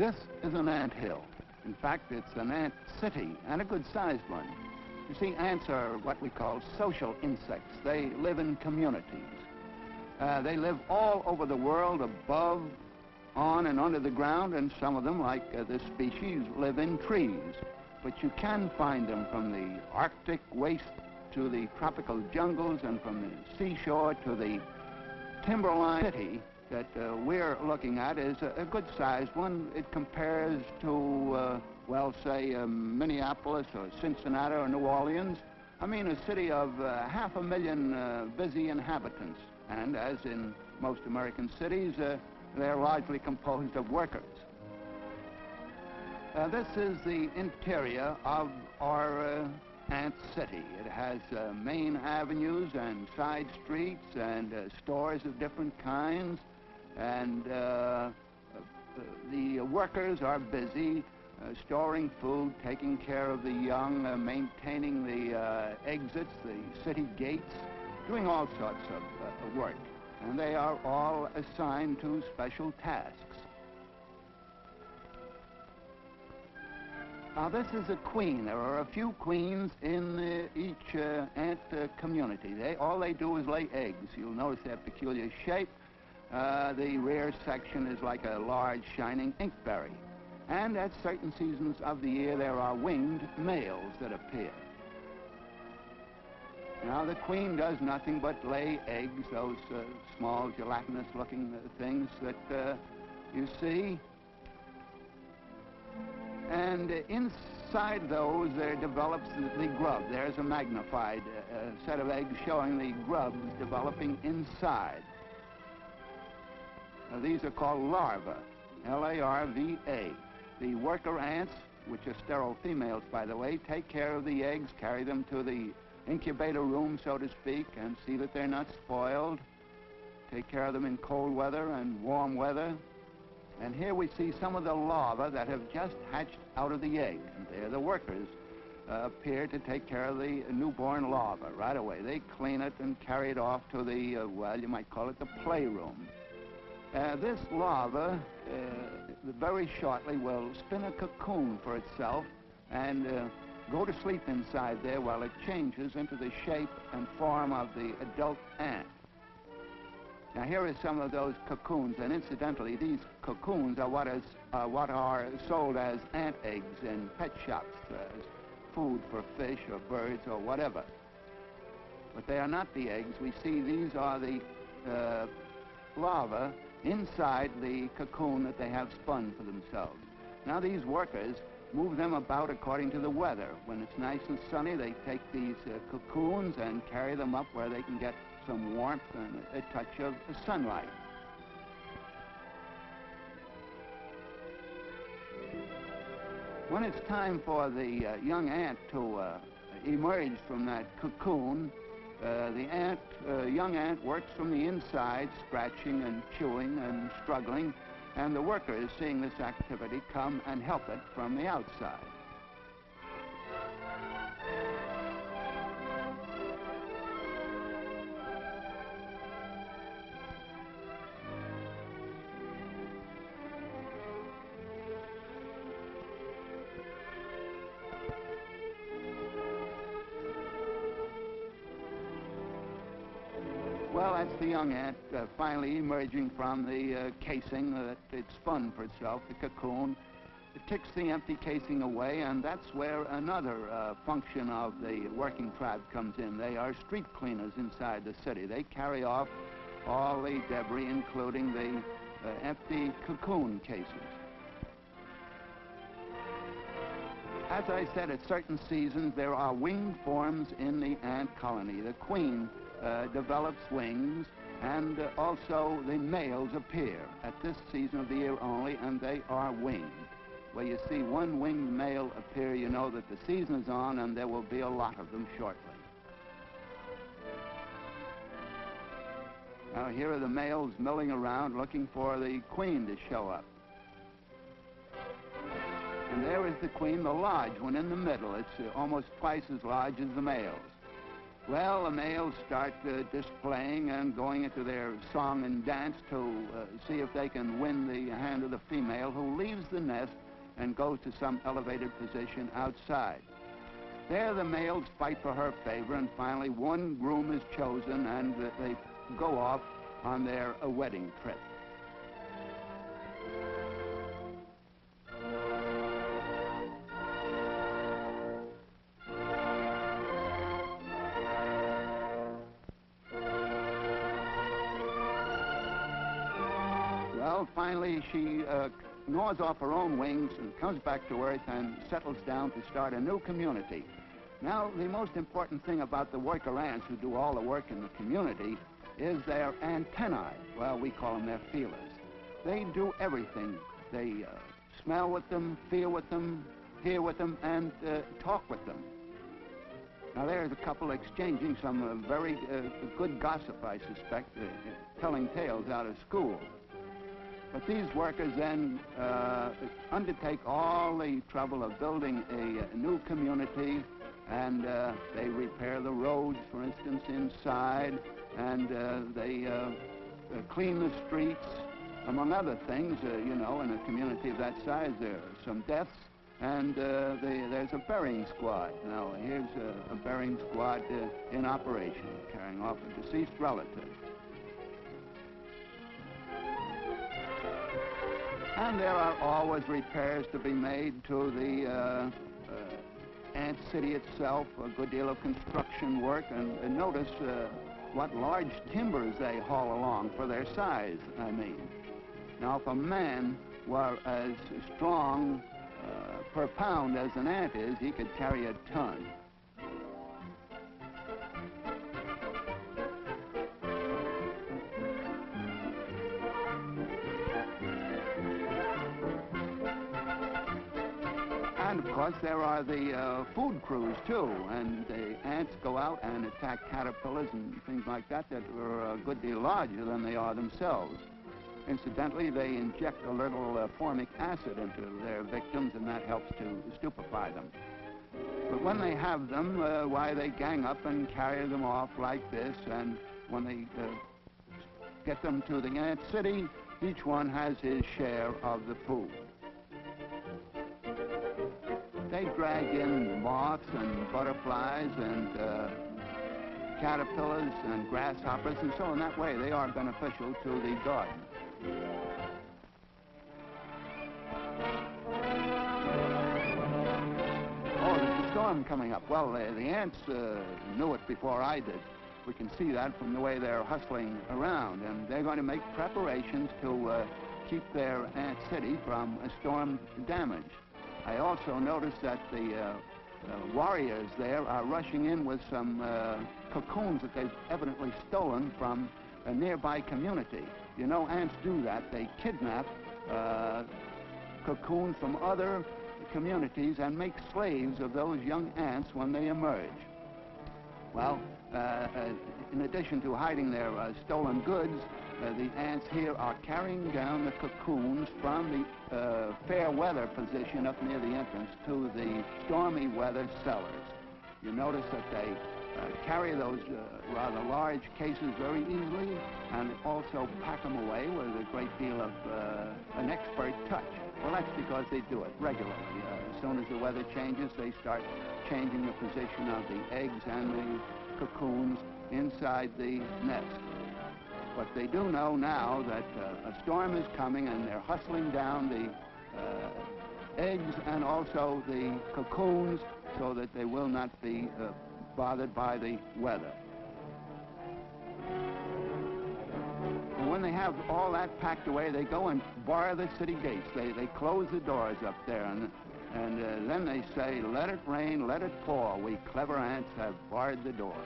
This is an ant hill. In fact, it's an ant city, and a good-sized one. You see, ants are what we call social insects. They live in communities. They live all over the world, above, on, and under the ground, and some of them, like this species, live in trees. But you can find them from the Arctic waste to the tropical jungles, and from the seashore to the timberline city that we're looking at is a good-sized one. It compares to, well, say, Minneapolis or Cincinnati or New Orleans. I mean, a city of 500,000 busy inhabitants. And as in most American cities, they're largely composed of workers. This is the interior of our ant city. It has main avenues and side streets and stores of different kinds. And the workers are busy storing food, taking care of the young, maintaining the exits, the city gates, doing all sorts of work. And they are all assigned to special tasks. Now, this is a queen. There are a few queens in each ant community. All they do is lay eggs. You'll notice their peculiar shape. The rear section is like a large, shining inkberry. And at certain seasons of the year, there are winged males that appear. Now, the queen does nothing but lay eggs, those small, gelatinous-looking things that you see. And inside those, there develops the grub. There's a magnified set of eggs showing the grubs developing inside. These are called larvae, L-A-R-V-A. The worker ants, which are sterile females, by the way, take care of the eggs, carry them to the incubator room, so to speak, and see that they're not spoiled. Take care of them in cold weather and warm weather. And here we see some of the larvae that have just hatched out of the egg. And there the workers appear to take care of the newborn larva right away. They clean it and carry it off to the, well, you might call it the playroom. This larva, very shortly, will spin a cocoon for itself and go to sleep inside there while it changes into the shape and form of the adult ant. Now, here are some of those cocoons, and incidentally, these cocoons are what are sold as ant eggs in pet shops, as food for fish or birds or whatever. But they are not the eggs. We see these are the larvae inside the cocoon that they have spun for themselves. Now, these workers move them about according to the weather. When it's nice and sunny, they take these cocoons and carry them up where they can get some warmth and a touch of sunlight. When it's time for the young ant to emerge from that cocoon, the young ant works from the inside, scratching and chewing and struggling, and the workers, seeing this activity, come and help it from the outside. Well, that's the young ant finally emerging from the casing that it spun for itself, the cocoon. It kicks the empty casing away, and that's where another function of the working tribe comes in. They are street cleaners inside the city. They carry off all the debris, including the empty cocoon cases. As I said, at certain seasons, there are winged forms in the ant colony. The queen develops wings, and also the males appear at this season of the year only, and they are winged. Where you see one winged male appear, you know that the season is on, and there will be a lot of them shortly. Now, here are the males milling around looking for the queen to show up. And there is the queen, the large one in the middle. It's almost twice as large as the males. Well, the males start displaying and going into their song and dance to see if they can win the hand of the female, who leaves the nest and goes to some elevated position outside. There the males fight for her favor, and finally one groom is chosen, and they go off on their wedding trip. Well, finally she gnaws off her own wings and comes back to Earth and settles down to start a new community. Now, the most important thing about the worker ants who do all the work in the community is their antennae. Well, we call them their feelers. They do everything. They smell with them, feel with them, hear with them, and talk with them. Now, there's a couple exchanging some very good gossip, I suspect, telling tales out of school. But these workers then undertake all the trouble of building a new community, and they repair the roads, for instance, inside, and they clean the streets, among other things. You know, in a community of that size, there are some deaths, and there's a burying squad. Now, here's a burying squad in operation, carrying off a deceased relative. And there are always repairs to be made to the ant city itself, a good deal of construction work, and notice what large timbers they haul along for their size, I mean. Now, if a man were as strong per pound as an ant is, he could carry a ton. And, of course, there are the food crews, too, and the ants go out and attack caterpillars and things like that that are a good deal larger than they are themselves. Incidentally, they inject a little formic acid into their victims, and that helps to stupefy them. But when they have them, why, they gang up and carry them off like this, and when they get them to the ant city, each one has his share of the food. They drag in moths and butterflies and caterpillars and grasshoppers, and so in that way they are beneficial to the garden. Oh, there's a storm coming up. Well, the ants knew it before I did. We can see that from the way they're hustling around, and they're going to make preparations to keep their ant city from storm damage. I also noticed that the warriors there are rushing in with some cocoons that they've evidently stolen from a nearby community. You know, ants do that. They kidnap cocoons from other communities and make slaves of those young ants when they emerge. Well, in addition to hiding their stolen goods, the ants here are carrying down the cocoons from the fair weather position up near the entrance to the stormy weather cellars. You notice that they carry those rather large cases very easily, and also pack them away with a great deal of an expert touch. Well, that's because they do it regularly. As soon as the weather changes, they start changing the position of the eggs and the cocoons inside the nest. But they do know now that a storm is coming, and they're hustling down the eggs and also the cocoons so that they will not be bothered by the weather. And when they have all that packed away, they go and bar the city gates. They close the doors up there, and then they say, "Let it rain, let it pour. We clever ants have barred the door."